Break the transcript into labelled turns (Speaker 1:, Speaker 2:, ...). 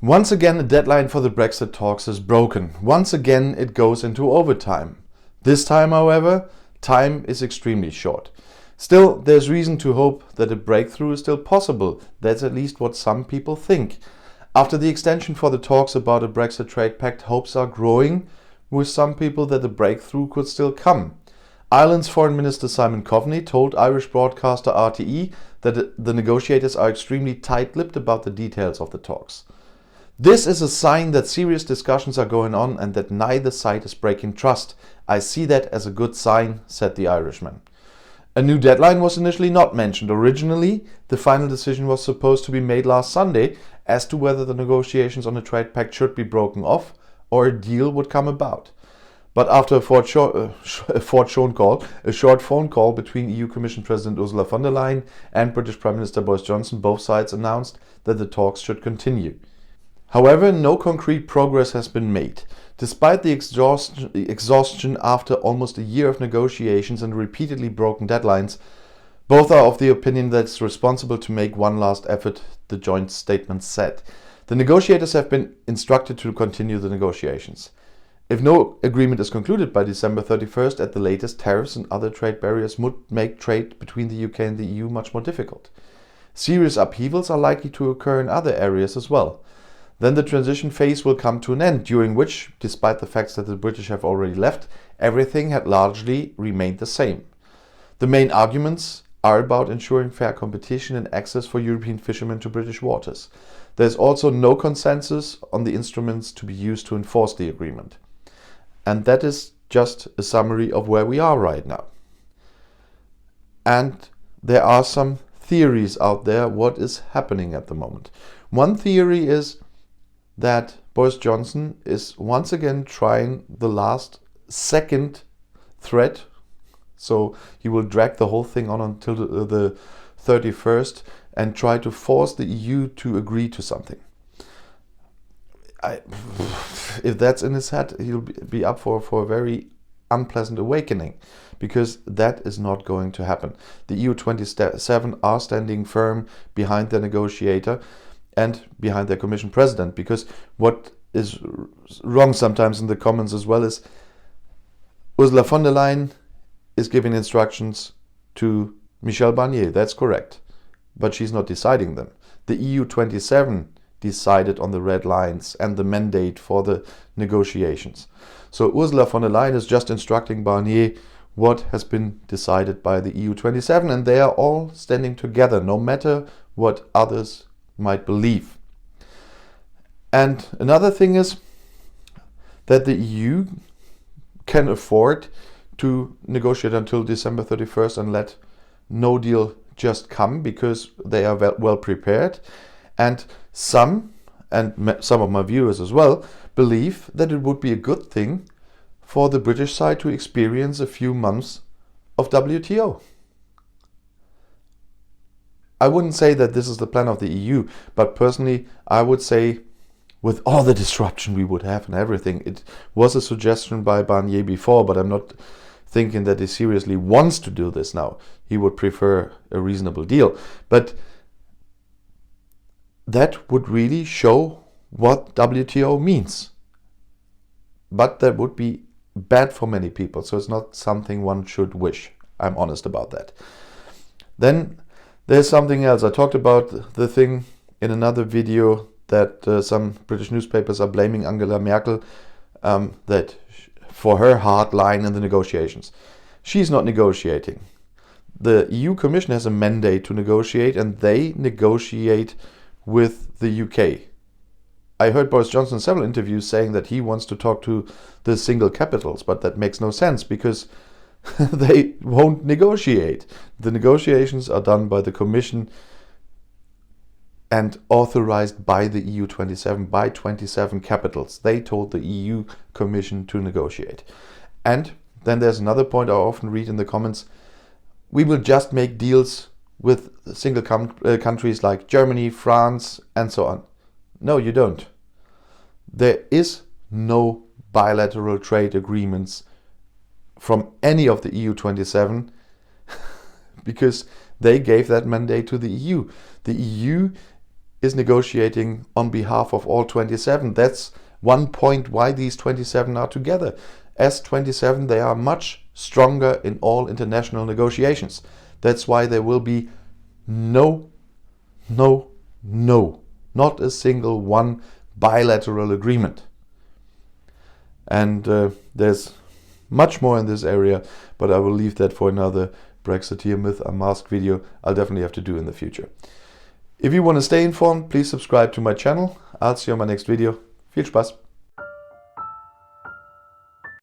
Speaker 1: Once again, the deadline for the Brexit talks is broken. Once again, it goes into overtime. This time, however, time is extremely short. Still, there's reason to hope that a breakthrough is still possible. That's at least what some people think. After the extension for the talks about a Brexit trade pact, hopes are growing with some people that the breakthrough could still come. Ireland's Foreign Minister Simon Coveney told Irish broadcaster RTE that the negotiators are extremely tight-lipped about the details of the talks. This is a sign that serious discussions are going on and that neither side is breaking trust. I see that as a good sign, said the Irishman. A new deadline was initially not mentioned. Originally, the final decision was supposed to be made last Sunday as to whether the negotiations on a trade pact should be broken off or a deal would come about. But after a short phone call between EU Commission President Ursula von der Leyen and British Prime Minister Boris Johnson, both sides announced that the talks should continue. However, no concrete progress has been made. Despite the exhaustion after almost a year of negotiations and repeatedly broken deadlines, both are of the opinion that it's responsible to make one last effort, the joint statement said. The negotiators have been instructed to continue the negotiations. If no agreement is concluded by December 31st at the latest, tariffs and other trade barriers would make trade between the UK and the EU much more difficult. Serious upheavals are likely to occur in other areas as well. Then the transition phase will come to an end, during which, despite the fact that the British have already left, everything had largely remained the same. The main arguments are about ensuring fair competition and access for European fishermen to British waters. There is also no consensus on the instruments to be used to enforce the agreement. And that is just a summary of where we are right now. And there are some theories out there what is happening at the moment. One theory is that Boris Johnson is once again trying the last second threat. So he will drag the whole thing on until the 31st and try to force the EU to agree to something. If that's in his head, he'll be up for a very unpleasant awakening, because that is not going to happen. The EU 27 are standing firm behind their negotiator and behind their Commission President, because what is wrong sometimes in the comments as well is Ursula von der Leyen is giving instructions to Michel Barnier. That's correct, but she's not deciding them. The EU 27 decided on the red lines and the mandate for the negotiations. So Ursula von der Leyen is just instructing Barnier what has been decided by the EU 27, and they are all standing together, no matter what others might believe. And another thing is that the EU can afford to negotiate until December 31st and let no deal just come, because they are well prepared. And some of my viewers as well, believe that it would be a good thing for the British side to experience a few months of WTO. I wouldn't say that this is the plan of the EU, but personally I would say, with all the disruption we would have and everything, it was a suggestion by Barnier before, but I'm not thinking that he seriously wants to do this now. He would prefer a reasonable deal. But that would really show what WTO means. But that would be bad for many people, so it's not something one should wish. I'm honest about that. Then there's something else. I talked about the thing in another video that some British newspapers are blaming Angela Merkel that for her hard line in the negotiations. She's not negotiating. The EU Commission has a mandate to negotiate, and they negotiate with the UK. I heard Boris Johnson in several interviews saying that he wants to talk to the single capitals, but that makes no sense, because they won't negotiate. The negotiations are done by the Commission and authorized by the EU 27, by 27 capitals. They told the EU Commission to negotiate. And then there's another point I often read in the comments: we will just make deals with single countries like Germany, France, and so on. No, you don't. There is no bilateral trade agreements from any of the EU 27 because they gave that mandate to the EU. The EU is negotiating on behalf of all 27. That's one point why these 27 are together. As 27, they are much stronger in all international negotiations. That's why there will be no, not a single one bilateral agreement. And there's much more in this area, but I will leave that for another Brexiteer Myth Unmasked video I'll definitely have to do in the future. If you want to stay informed, please subscribe to my channel. I'll see you on my next video. Viel Spaß!